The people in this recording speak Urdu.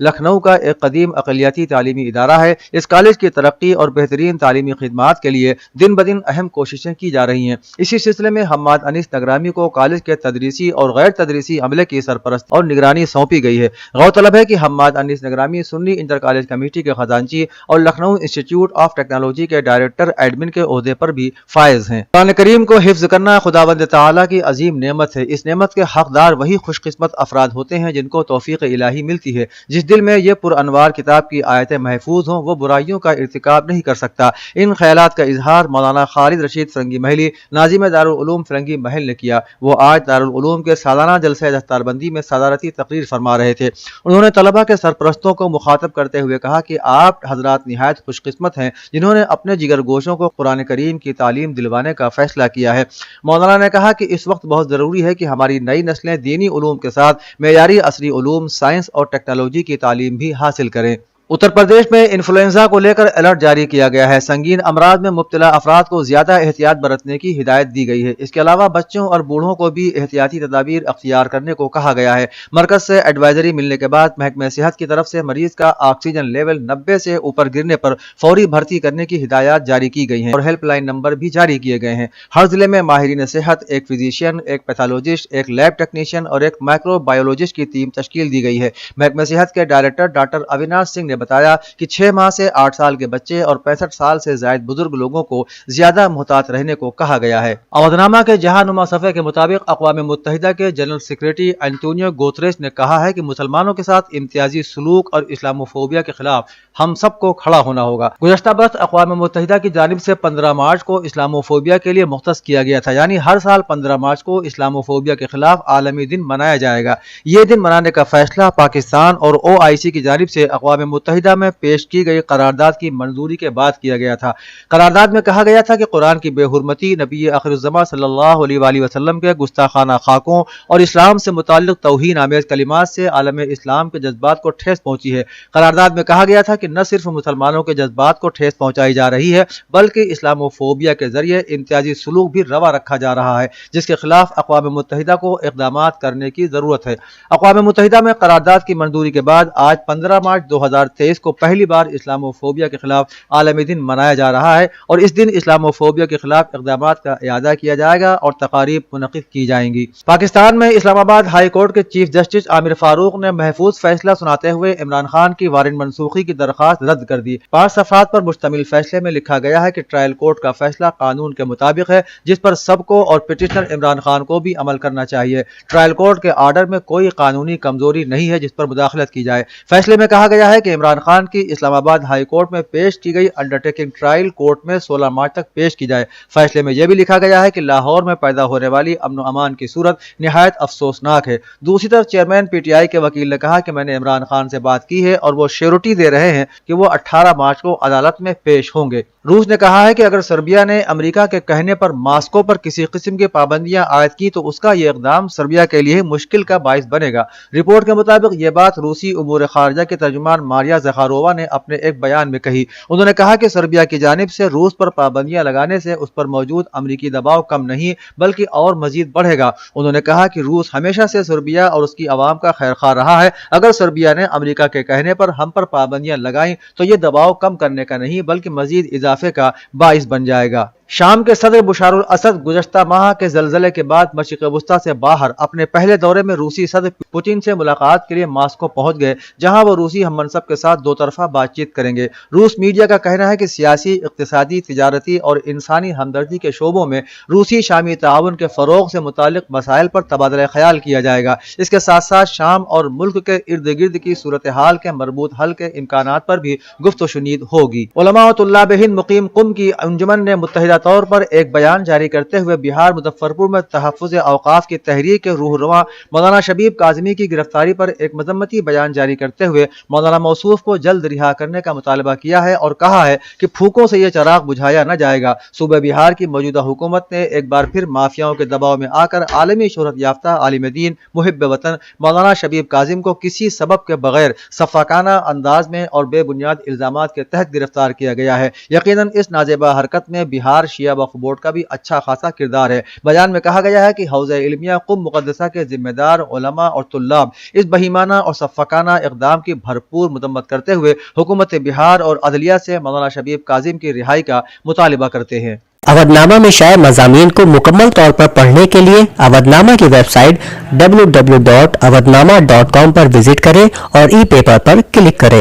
لکھنؤ کا ایک قدیم اقلیتی تعلیمی ادارہ ہے۔ اس کالج کی ترقی اور بہترین تعلیمی خدمات کے لیے دن بدن اہم کوششیں کی جا رہی ہیں۔ اسی سلسلے میں حماد انیس نگرامی کو کالج کے تدریسی اور غیر تدریسی عملے کی سرپرستی اور نگرانی سونپی گئی ہے۔ غورطلب ہے کہ حماد انیس نگرامی سنی انٹر کالج کمیٹی کے خزانچی اور لکھنؤ انسٹیٹیوٹ آف ٹیکنالوجی کے ڈائریکٹر ایڈمن کے عہدے پر بھی فائز ہیں۔ قرآن کریم کو حفظ کرنا خداوند تعالیٰ کی عظیم نعمت ہے۔ اس نعمت کے حقدار وہی خوش قسمت افراد ہوتے ہیں جن کو توفیق الہی ملتی ہے۔ جس دل میں یہ پر انوار کتاب کی آیتیں محفوظ ہوں وہ برائیوں کا ارتکاب نہیں کر سکتا۔ ان خیالات کا اظہار مولانا خالد رشید فرنگی محلی ناظم دارالعلوم فرنگی محل نے کیا۔ وہ آج دارالعلوم کے سالانہ جلسہ دستار بندی میں صدارتی تقریر فرما رہے تھے۔ انہوں نے طلباء کے سرپرستوں کو مخاطب کرتے ہوئے کہا کہ آپ حضرات نہایت خوش قسمت ہیں جنہوں نے اپنے جگر گوشوں کو قرآن کریم کی تعلیم دلوانے کا فیصلہ کیا ہے۔ مولانا نے کہا کہ اس وقت بہت ضروری ہے کہ ہماری نئی نسلیں دینی علوم کے ساتھ معیاری عصری علوم، سائنس اور ٹیکنالوجی کی تعلیم بھی حاصل کریں۔ اتر پردیش میں انفلوئنزا کو لے کر الرٹ جاری کیا گیا ہے۔ سنگین امراض میں مبتلا افراد کو زیادہ احتیاط برتنے کی ہدایت دی گئی ہے۔ اس کے علاوہ بچوں اور بوڑھوں کو بھی احتیاطی تدابیر اختیار کرنے کو کہا گیا ہے۔ مرکز سے ایڈوائزری ملنے کے بعد محکمہ صحت کی طرف سے مریض کا آکسیجن لیول 90 سے اوپر گرنے پر فوری بھرتی کرنے کی ہدایات جاری کی گئی ہیں اور ہیلپ لائن نمبر بھی جاری کیے گئے ہیں۔ ہر ضلع میں ماہرین صحت، ایک فزیشین، ایک پیتھولوجسٹ، ایک لیب ٹیکنیشین اور ایک مائکرو بایولوجسٹ کی ٹیم تشکیل دی گئی ہے۔ محکمہ صحت کے ڈائریکٹر ڈاکٹر اویناش سنگھ نے بتایا کہ 6 ماہ سے 8 سال کے بچے اور 65 سال سے زائد بزرگ لوگوں کو زیادہ محتاط رہنے کو کہا گیا ہے۔ اودنامہ کے جہاں نما صفحے کے مطابق اقوام متحدہ کے جنرل سیکریٹری انٹونیو گوتریس نے کہا ہے کہ مسلمانوں کے ساتھ امتیازی سلوک اور اسلاموفوبیا کے خلاف ہم سب کو کھڑا ہونا ہوگا۔ گزشتہ برس اقوام متحدہ کی جانب سے 15 مارچ کو اسلاموفوبیا کے لیے مختص کیا گیا تھا، یعنی ہر سال 15 مارچ کو اسلاموفوبیا کے خلاف عالمی دن منایا جائے گا۔ یہ دن منانے کا فیصلہ پاکستان اور OIC کی جانب سے اقوام متحدہ میں پیش کی گئی قرارداد کی منظوری کے بعد کیا گیا تھا۔ قرارداد میں کہا گیا تھا کہ قرآن کی بے حرمتی، نبی آخر الزماں صلی اللہ علیہ وآلہ وسلم کے گستاخانہ خاکوں اور اسلام سے متعلق توہین آمیز کلمات سے عالم اسلام کے جذبات کو ٹھیس پہنچی ہے۔ قرارداد میں کہا گیا تھا کہ نہ صرف مسلمانوں کے جذبات کو ٹھیس پہنچائی جا رہی ہے بلکہ اسلاموفوبیا کے ذریعے امتیازی سلوک بھی روا رکھا جا رہا ہے، جس کے خلاف اقوام متحدہ کو اقدامات کرنے کی ضرورت ہے۔ اقوام متحدہ میں قرارداد کی منظوری کے بعد آج 15 مارچ 2023 کو پہلی بار اسلاموفوبیا کے خلاف عالمی دن منایا جا رہا ہے اور اس دن اسلاموفوبیا کے خلاف اقدامات کا اعادہ کیا جائے گا اور تقاریب منعقد کی جائیں گی۔ پاکستان میں اسلام آباد ہائی کورٹ کے چیف جسٹس عامر فاروق نے محفوظ فیصلہ سناتے ہوئے عمران خان کی وارنٹ منسوخی کی درخواست رد کر دی۔ 5 صفحات پر مشتمل فیصلے میں لکھا گیا ہے کہ ٹرائل کورٹ کا فیصلہ قانون کے مطابق ہے جس پر سب کو اور پٹیشنر عمران خان کو بھی عمل کرنا چاہیے۔ ٹرائل کورٹ کے آرڈر میں کوئی قانونی کمزوری نہیں ہے جس پر مداخلت کی جائے۔ فیصلے میں کہا گیا ہے کہ عمران خان کی اسلام آباد ہائی کورٹ میں پیش کی گئی انڈرٹیکنگ ٹرائل کورٹ میں 16 مارچ تک پیش کی جائے۔ فیصلے میں یہ بھی لکھا گیا ہے کہ لاہور میں پیدا ہونے والی امن و امان کی صورت نہایت افسوسناک ہے۔ دوسری طرف چیئرمین PTI کے وکیل نے کہا کہ میں نے عمران خان سے بات کی ہے اور وہ شیورٹی دے رہے ہیں کہ وہ 18 مارچ کو عدالت میں پیش ہوں گے۔ روس نے کہا ہے کہ اگر سربیا نے امریکہ کے کہنے پر ماسکو پر کسی قسم کی پابندیاں عائد کی تو اس کا یہ اقدام سربیا کے لیے مشکل کا باعث بنے گا۔ رپورٹ کے مطابق یہ بات روسی امور خارجہ کے ترجمان ماریا زخارووا نے اپنے ایک بیان میں کہی۔ انہوں نے کہا کہ سربیا کی جانب سے روس پر پابندیاں لگانے سے اس پر موجود امریکی دباؤ کم نہیں بلکہ اور مزید بڑھے گا۔ انہوں نے کہا کہ روس ہمیشہ سے سربیا اور اس کی عوام کا خیرخواہ رہا ہے۔ اگر سربیا نے امریکہ کے کہنے پر ہم پر پابندیاں لگائیں تو یہ دباؤ کم کرنے کا نہیں بلکہ مزید اضافے کا باعث بن جائے گا۔ شام کے صدر بشار الاسد گزشتہ ماہ کے زلزلے کے بعد مشرق وسطیٰ سے باہر اپنے پہلے دورے میں روسی صدر پوتین سے ملاقات کے لیے ماسکو پہنچ گئے، جہاں وہ روسی ہم منصب کے ساتھ دو طرفہ بات چیت کریں گے۔ روس میڈیا کا کہنا ہے کہ سیاسی، اقتصادی، تجارتی اور انسانی ہمدردی کے شعبوں میں روسی شامی تعاون کے فروغ سے متعلق مسائل پر تبادلہ خیال کیا جائے گا۔ اس کے ساتھ ساتھ شام اور ملک کے ارد گرد کی صورتحال کے مربوط حل کے امکانات پر بھی گفت و شنید ہوگی۔ علماء و طلاب ہند مقیم قم کی انجمن نے متحدہ طور پر ایک بیان جاری کرتے ہوئے بہار مظفرپور میں تحفظ اوقاف کی تحریک کے روح رواں مولانا شبیب کاظمی کی گرفتاری پر ایک مذمتی بیان جاری کرتے ہوئے مولانا موصوف کو جلد رہا کرنے کا مطالبہ کیا ہے اور کہا ہے کہ پھونکوں سے یہ چراغ بجھایا نہ جائے گا۔ صوبہ بہار کی موجودہ حکومت نے ایک بار پھر مافیاؤں کے دباؤ میں آ کر عالمی شہرت یافتہ عالم دین محب وطن مولانا شبیب کاظم کو کسی سبب کے بغیر سفاکانہ انداز میں اور بے بنیاد الزامات کے تحت گرفتار کیا گیا ہے۔ یقیناً اس نازیبا حرکت میں بہار شیعہ وقف بورڈ کا بھی اچھا خاصا کردار ہے۔ بیان میں کہا گیا ہے کہ حوزہ علمیہ قم مقدسہ کے ذمہ دار علماء اور طلاب اس بہیمانہ اور سفاکانہ اقدام کی بھرپور مذمت کرتے ہوئے حکومت بہار اور عدلیہ سے مولانا شبیب کاظم کی رہائی کا مطالبہ کرتے ہیں۔ اودھ نامہ میں شائع مضامین کو مکمل طور پر پڑھنے کے لیے اودھ نامہ کی ویب سائٹ www.awadhnama.com پر وزٹ کریں اور ای پیپر پر کلک کریں۔